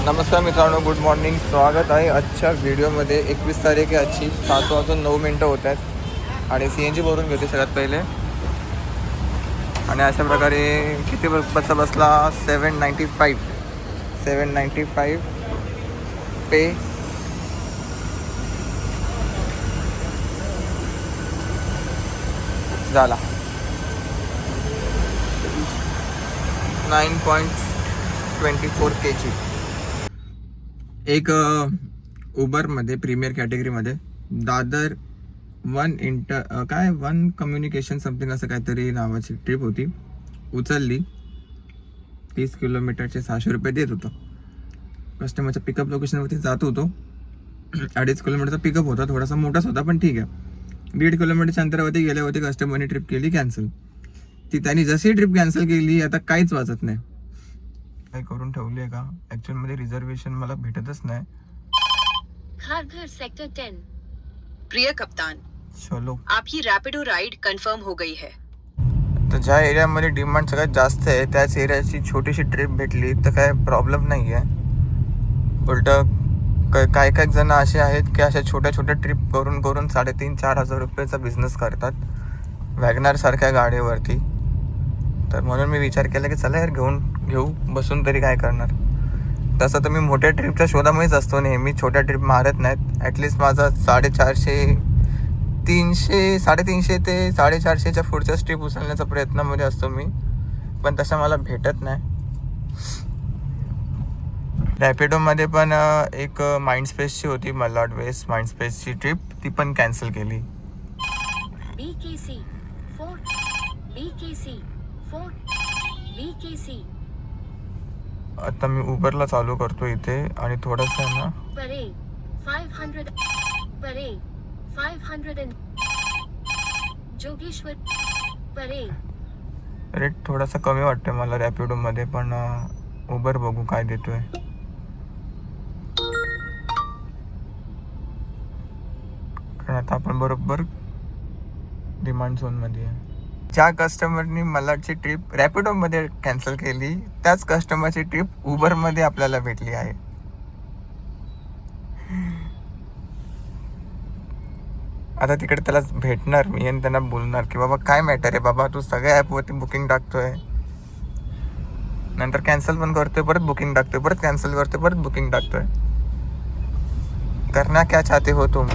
नमस्कार मित्रांनो, good morning. स्वागत आहे आजच्या व्हिडिओमध्ये. 21 तारीख आहे आजची. 7:09 होत आहेत आणि CNG भरून घेते सगळ्यात पहिले. आणि अशा प्रकारे किती पैसा बसला? 795 पे. झाला 9.24 kg. एक उबरमध्ये प्रीमियर कॅटेगरीमध्ये दादर वन कम्युनिकेशन समथिंग असं काहीतरी नावाची ट्रिप होती. उचलली. 30 किलोमीटरचे 600 रुपये देत होतं. कस्टमरच्या पिकअप लोकेशनवरती जात होतो. 2.5 किलोमीटरचा पिकअप होता, थोडासा मोठाच होता पण ठीक आहे. 1.5 किलोमीटरच्या अंतरावरती गेल्यावरती कस्टमरने ट्रिप केली कॅन्सल. त्यांनी जशी ट्रिप कॅन्सल केली, आता काहीच वाचत नाही. काय करून ठेवली आहे का? ऍक्च्युअल मध्ये रिझर्वेशन मला भेटतच नाही. खारघर सेक्टर 10। प्रिय कप्तान, चलो. आपकी रैपिडो राइड कंफर्म हो गई है. तर ज्या एरियामध्ये डिमांड सगळ्यात जास्त आहे त्याच एरियाची छोटीशी ट्रिप भेटली तर काय प्रॉब्लेम नाही आहे. उलट काही जण असे आहेत की अशा छोट्या छोट्या ट्रिप करून 3,500-4,000 रुपयाचा बिझनेस करतात वॅगनार सारख्या गाडीवरती. तर म्हणून मी विचार केला की चला यार घेऊ बसून तरी काय करणार. तसं तर मी मोठ्या ट्रिपच्या शोधामध्येच असतो नेहमी, छोट्या ट्रिप मारत नाहीत. ॲटलिस्ट माझा 350 ते 450च्या पुढच्या ट्रिप उचलण्याचा प्रयत्नामध्ये असतो मी, पण तशा मला भेटत नाही. रॅपिडोमध्ये पण एक माइंडस्पेसची होती, मलाड वेस्ट माइंडस्पेसची ट्रिप, ती पण कॅन्सल केली. BKC आता मी उबरला चालू करतो इथे आणि थोडंसं ना परे 500 जोगेश्वर परे. रेट थोडासा कमी वाटतोय मला रॅपिडोमध्ये, पण उबर बघू काय देतोय. कारण आता आपण बरोबर डिमांड झोनमध्ये आहे. ज्या कस्टमरनी मलाडची ट्रिप रॅपिडोमध्ये कॅन्सल केली त्याच कस्टमरची ट्रिप उबरमध्ये आपल्याला भेटली आहे. आता तिकडे त्याला भेटणार मी आणि त्यांना बोलणार की बाबा काय मॅटर आहे बाबा, तू सगळ्या ॲपवरती बुकिंग टाकतोय, नंतर कॅन्सल पण करतोय, परत बुकिंग टाकतोय, परत कॅन्सल करतोय, परत बुकिंग टाकतोय. करना क्या चाहते हो तुम?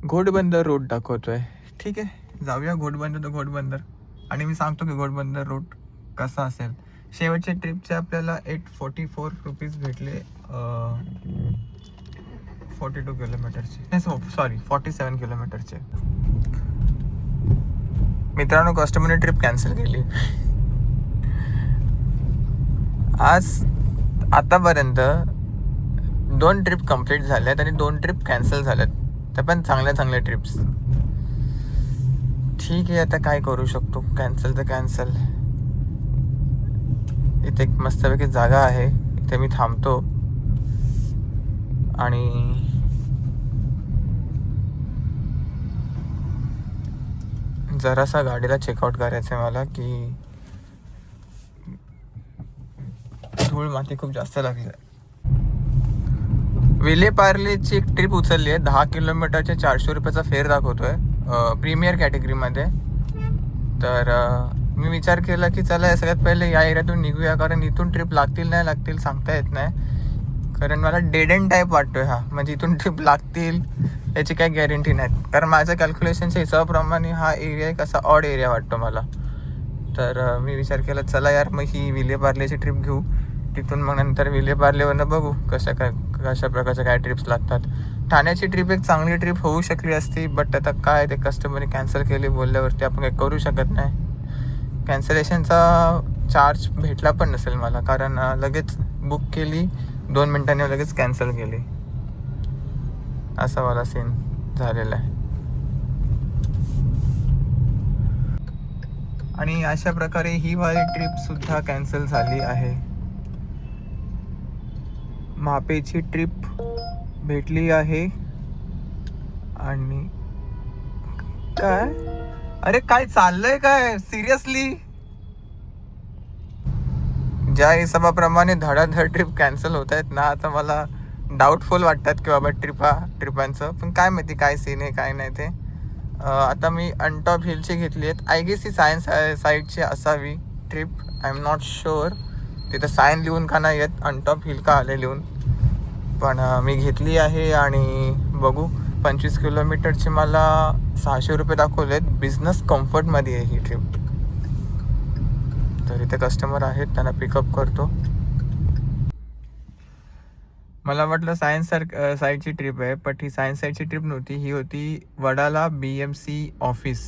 घोडबंदर रोड दाखवतोय. ठीक आहे, जाऊया घोडबंदर तो घोडबंदर. आणि मी सांगतो की घोडबंदर रोड कसा असेल. शेवटच्या ट्रिपचे आपल्याला 844 रुपीज भेटले 42 किलोमीटरचे, सॉरी 47 किलोमीटरचे. मित्रांनो, कस्टमरने ट्रिप कॅन्सल केली. आतापर्यंत 2 ट्रिप कंप्लीट झाल्यात आणि 2 ट्रिप कॅन्सल झाल्यात, त्या पण चांगल्या ट्रिप्स. ठीक आहे, आता काय करू शकतो. कॅन्सल तर कॅन्सल. इथे एक मस्तपैकी जागा आहे, इथे मी थांबतो आणि जरासा गाडीला चेकआउट करायचं आहे मला, की धूळ माती खूप जास्त लागली आहे. विलेपार्लेची एक ट्रिप उचलली आहे. 10 किलोमीटरचे 400 रुपयाचा फेअर दाखवतोय प्रीमियर कॅटेगरीमध्ये. तर मी विचार केला की चला सगळ्यात पहिले या एरियातून निघूया, कारण इथून ट्रिप लागतील नाही लागतील सांगता येत नाही. कारण मला डेड एंड टाईप वाटतोय हा, म्हणजे इथून ट्रिप लागतील याची काही गॅरंटी नाही. कारण माझ्या कॅल्क्युलेशनच्या हिशोबाप्रमाणे हा एरिया एक असा ऑड एरिया वाटतो मला. तर मी विचार केला चला यार मग ही विलेपार्लेची ट्रिप घेऊ, तिथून मग नंतर विलेपार्लेवरनं बघू कशा प्रकारच्या काय ट्रिप्स लागतात. ठाण्याची ट्रिप एक चांगली ट्रिप होऊ शकली असती, बट आता काय ते कस्टमरने कॅन्सल केली बोलल्यावरती आपण काही करू शकत नाही. कॅन्सलेशनचा चार्ज भेटला पण नसेल मला, कारण लगेच बुक केली, 2 मिनिटांनी लगेच कॅन्सल केली, असा वाला सीन झालेला आहे. आणि अशा प्रकारे ही वाली ट्रिप सुद्धा कॅन्सल झाली आहे. मापेची ट्रिप भेटली आहे आणि काय अरे काय चाललंय काय सिरियसली? ज्या हिशोबाप्रमाणे धडाधड ट्रिप कॅन्सल होत आहेत ना, आता मला डाऊटफुल वाटतात की बाबा ट्रिपांचं. पण काय माहिती काय सीन आहे काय नाही ते. आता मी अनटॉप हिलची घेतली आहेत. आय गेस ही सायन्स साईडची असावी trip. I am not sure. तिथं सायन लिहून का नाही येत, अनटॉप हिल का आले लिहून. पण मी घेतली आहे आणि बघू. 25 किलोमीटरचे मला 600 रुपये दाखवलेत. बिझनेस कम्फर्टमध्ये आहे ही ट्रिप. तर इथे कस्टमर आहेत, त्यांना पिकअप करतो. मला वाटलं सायन्स साईडची ट्रिप आहे, पण ही सायन्स साईडची ट्रिप नव्हती. ही होती वडाला BMC ऑफिस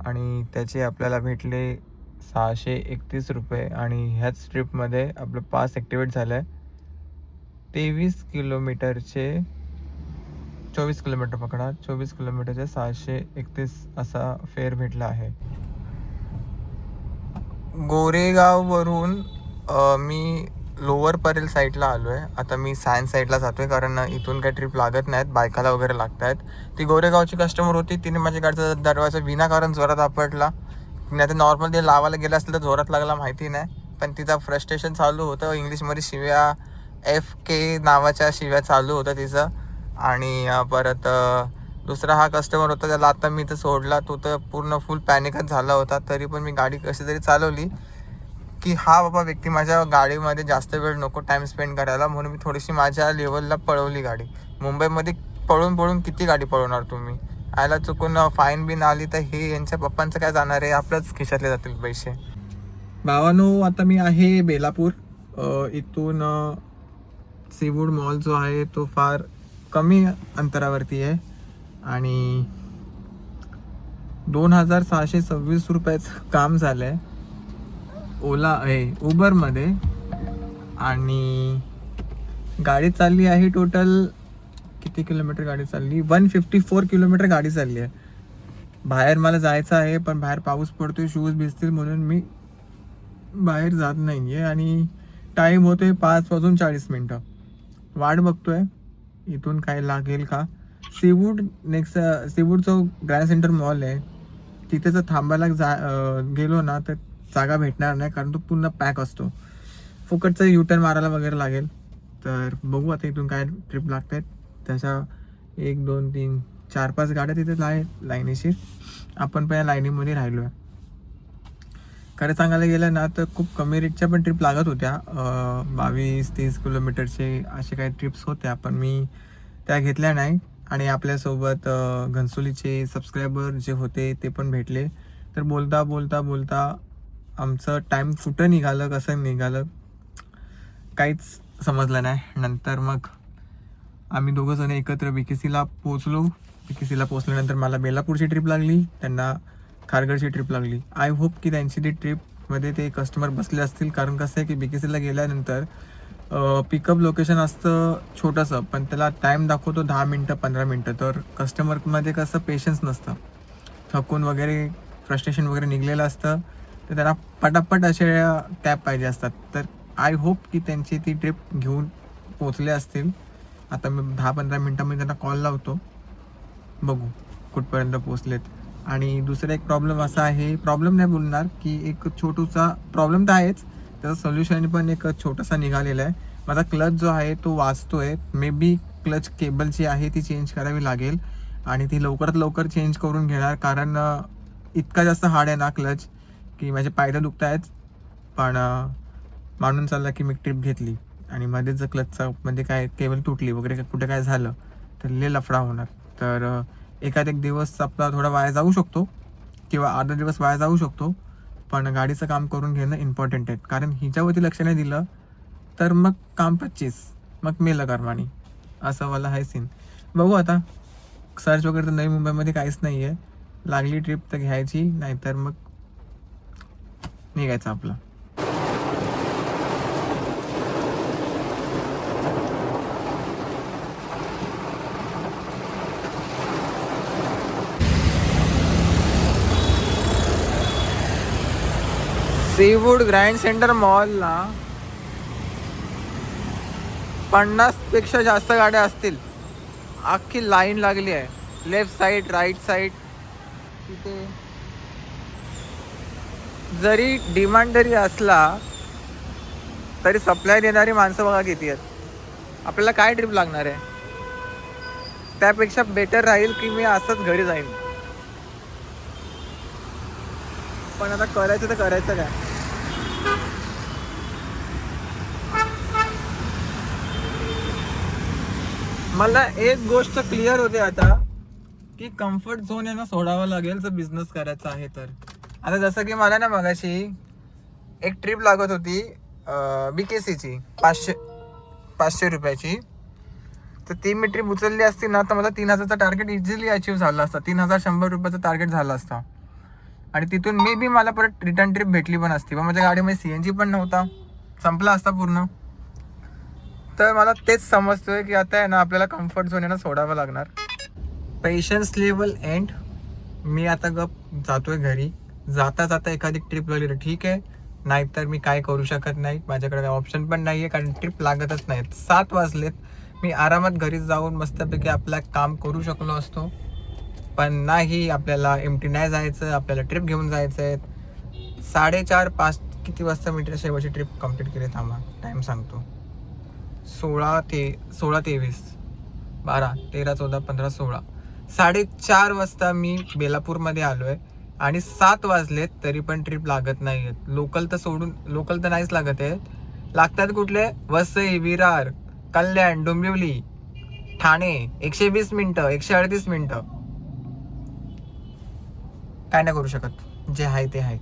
आणि त्याचे आपल्याला भेटले 631 रुपये. आणि ह्याच ट्रिपमध्ये आपलं पास ॲक्टिवेट झालं आहे. 23 किलोमीटरचे 24 किलोमीटर पकडा. 24 किलोमीटरचे 631 असा फेअर भेटला आहे. गोरेगाववरून मी लोअर परेल साईडला आलो आहे. आता मी सायन्स साईडला जातो आहे, कारण इथून काही ट्रिप लागत नाहीत, बायकाला वगैरे लागत आहेत. ती गोरेगावची कस्टमर होती, तिने माझ्या गाडीचा दरवाजा विनाकारण जोरात आपटला. नाही तर नॉर्मल ते लावायला गेलं असलं तर जोरात लागला माहिती नाही, पण तिचा फ्रस्ट्रेशन चालू होतं. इंग्लिशमध्ये शिव्या, FK नावाच्या शिव्या चालू होतं तिचं. आणि परत दुसरा हा कस्टमर होता, त्याला आता मी तर सोडला. तो तर पूर्ण फुल पॅनिकच झाला होता. तरी पण मी गाडी कशी तरी चालवली की हा बाबा व्यक्ती माझ्या गाडीमध्ये जास्त वेळ नको टाईम स्पेंड करायला, म्हणून मी थोडीशी माझ्या लेवलला पळवली गाडी. मुंबईमध्ये पळून किती गाडी पळवणार तुम्ही? आयला चुकून फाईन बिन आली तर हे यांच्या पप्पांचं काय जाणार आहे, आपल्याच खिशातले जातील पैसे. भावानो, आता मी आहे बेलापूर. इथून सीवूड मॉल जो आहे तो फार कमी अंतरावरती आहे आणि 2626 रुपयाचं काम झालं आहे उबरमध्ये. आणि गाडी चालली आहे टोटल किती किलोमीटर गाडी चालली? 154 किलोमीटर गाडी चालली आहे. बाहेर मला जायचं आहे, पण बाहेर पाऊस पडतोय, शूज भिजतील, म्हणून मी बाहेर जात नाही आहे. आणि टाईम होतोय 5:40. वाट बघतोय इथून काय लागेल का. सीवूडचं ग्रँड सेंटर मॉल आहे, तिथे जर थांबायला गेलो ना तर जागा भेटणार नाही, कारण तो पूर्ण पॅक असतो. फुकटचं U-टर्न मारायला वगैरे लागेल. तर बघू आता इथून काय ट्रिप लागत आहेत. त्याच्या 1 2 3 4 5 गाड्या तिथे लाईनीशीर. आपण पण या लाईनीमध्ये राहिलो आहे. खरं सांगायला गेलं ना तर खूप कमी रेटच्या पण ट्रिप लागत होत्या. 22-30 किलोमीटरचे असे काही ट्रिप्स होत्या, पण मी त्या घेतल्या नाही. आणि आपल्यासोबत घनसोलीचे सबस्क्रायबर जे होते ते पण भेटले. तर बोलता आमचं टाईम कुठं निघालं, कसं निघालं काहीच समजलं नाही. नंतर मग आम्ही दोघंजण एकत्र BKCला पोचलो. BKCला पोचल्यानंतर मला बेलापूरची ट्रिप लागली, त्यांना खारघरची ट्रिप लागली. आय होप की त्यांची ती ट्रिपमध्ये ते कस्टमर बसले असतील, कारण कसं आहे की BKCला गेल्यानंतर पिकअप लोकेशन असतं छोटंसं, पण त्याला टाईम दाखवतो 10 मिनटं 15 मिनटं. तर कस्टमरमध्ये कसं पेशन्स नसतं, थकून वगैरे फ्रस्ट्रेशन वगैरे निघलेलं असतं, तर त्यांना पटापट असे कॅब पाहिजे असतात. तर आय होप की त्यांची ती ट्रिप घेऊन पोचले असतील. आता मी 10-15 मिनटामध्ये त्यांना कॉल लावतो, बघू कुठपर्यंत पोचलेत. आणि दुसरा एक प्रॉब्लेम असा आहे, प्रॉब्लेम नाही बोलणार की एक छोटूसा प्रॉब्लेम तर आहेच, त्याचं सोल्युशन पण एक छोटासा निघालेला आहे. माझा क्लच जो आहे तो वाजतोय. मे बी क्लच केबल जी आहे ती चेंज करावी लागेल आणि ती लवकरात लवकर चेंज करून घेणार, कारण इतका जास्त हार्ड आहे ना क्लच की माझे पाय तर दुखत आहेत. पण मानून चालला की मी ट्रिप घेतली आणि मध्येच जर क्लचचा मध्ये काय केबल तुटली वगैरे कुठे काय झालं तर लय लफडा होणार. तर एखाद एक दिवस आपला थोडा वाया जाऊ शकतो किंवा अर्धा दिवस वाया जाऊ शकतो, पण गाडीचं काम करून घेणं इम्पॉर्टंट आहे. कारण हिच्यावरती लक्ष नाही दिलं तर मग काम 25, मग मेलं कर्मानी, असं वाला आहे सीन. बघू आता, सर्च वगैरे तर नवी मुंबईमध्ये काहीच नाही आहे. लागली ट्रिप तर घ्यायची, नाहीतर मग निघायचं आपलं. सीवूड ग्रँड सेंटर मॉलला 50 पेक्षा जास्त गाड्या असतील. अख्खी लाईन लागली आहे, लेफ्ट साईड राईट साईड. तिथे जरी डिमांड जरी असला तरी सप्लाय देणारी माणसं बघा किती आहेत. आपल्याला काय ट्रिप लागणार आहे? त्यापेक्षा बेटर राहील की मी असंच घरी जाईन. पण आता करायचं तर करायचं काय? मला एक गोष्ट क्लिअर होते आता की कम्फर्ट झोन आहे ना सोडावं लागेल जर बिझनेस करायचा आहे तर. आता जसं की मला ना मगाशी एक ट्रिप लागत होती BKCची 500 रुपयाची. तर ती मी ट्रिप उचलली असती ना तर मला 3000चा टार्गेट इझिली अचीव्ह झाला असता. 3100 रुपयाचा टार्गेट झाला असता. आणि तिथून मे बी मला परत रिटर्न ट्रिप भेटली पण असती. पण माझ्या गाडीमध्ये CNG पण नव्हता, संपला असता पूर्ण. तर मला तेच समजतोय की आता आहे ना आपल्याला कम्फर्ट झोन आहे ना सोडावं लागणार. Patience level end. मी आता गप जातोय घरी. जाता जाता एखादी ट्रिप लागली तर ठीक आहे, नाहीतर मी काय करू शकत नाही. माझ्याकडे काय ऑप्शन पण नाही आहे कारण ट्रिप लागतच नाहीत. 7 वाजलेत. मी आरामात घरी जाऊन मस्तपैकी आपलं काम करू शकलो असतो, पण नाही. आपल्याला एमटी नाही जायचं, आपल्याला ट्रिप घेऊन जायचं आहे. 4:30-5 किती वाजता मी शेवटची ट्रिप कंप्लीट केली? थांबा टाईम सांगतो. 16:23 12 13 14 15 16 4:30 वाजता मी बेलापूरमध्ये आलो आहे आणि 7 वाजलेत तरी पण ट्रिप लागत नाही आहेत. लोकल तर नाहीच लागत आहेत. लागतात कुठले? वसई, विरार, कल्याण, डोंबिवली, ठाणे. 120 मिनटं, 138 मिनटं. काय नाही करू शकत, जे आहे ते आहे.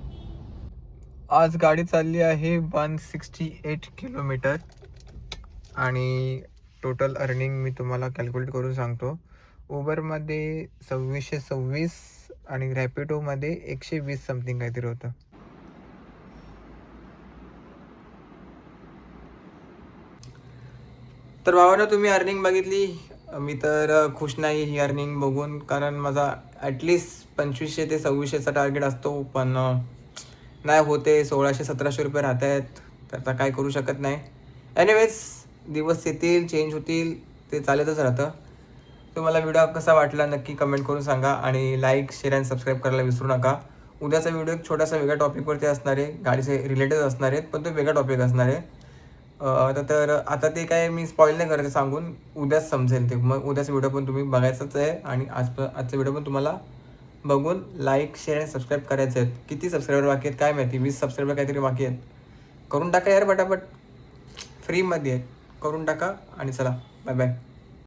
आज गाडी चालली आहे 168 किलोमीटर आणि टोटल अर्निंग मी तुम्हाला कॅल्क्युलेट करून सांगतो. उबरमध्ये 2626 आणि रॅपिडोमध्ये 120 समथिंग काहीतरी होतं. तर भावानं तुम्ही अर्निंग बघितली. मी तर खुश नाही ही अर्निंग बघून, कारण माझा ॲटलिस्ट 2500 ते 2600चा टार्गेट असतो, पण नाही होते. 1600-1700 रुपये राहत आहेत. तर आता काय करू शकत नाही. एनिवेज, दिवस येतील, चेंज होतील, ते चालतच राहतं. तुम्हाला व्हिडिओ कसा वाटला नक्की कमेंट करून सांगा आणि लाईक, शेअर आणि सबस्क्राईब करायला विसरू नका. उद्याचा व्हिडिओ एक छोटासा वेगळ्या टॉपिकवरती असणार आहे, गाडीचे रिलेटेड असणार आहेत, पण तो वेगळा टॉपिक असणार आहे. तर आता ते काय मी स्पॉईल नाही करते सांगून, उद्याच समजेल ते. मग उद्याचा व्हिडिओ पण तुम्ही बघायचाच आहे आणि आजचा व्हिडिओ पण तुम्हाला बघून लाईक, शेअर आणि सबस्क्राईब करायचे आहेत. किती सबस्क्रायबर बाकी आहेत काय माहिती? 20 सबस्क्रायबर काहीतरी बाकी आहेत. करून टाका यार पटापट, फ्रीमध्ये आहे. करून टाका आणि चला बाय बाय.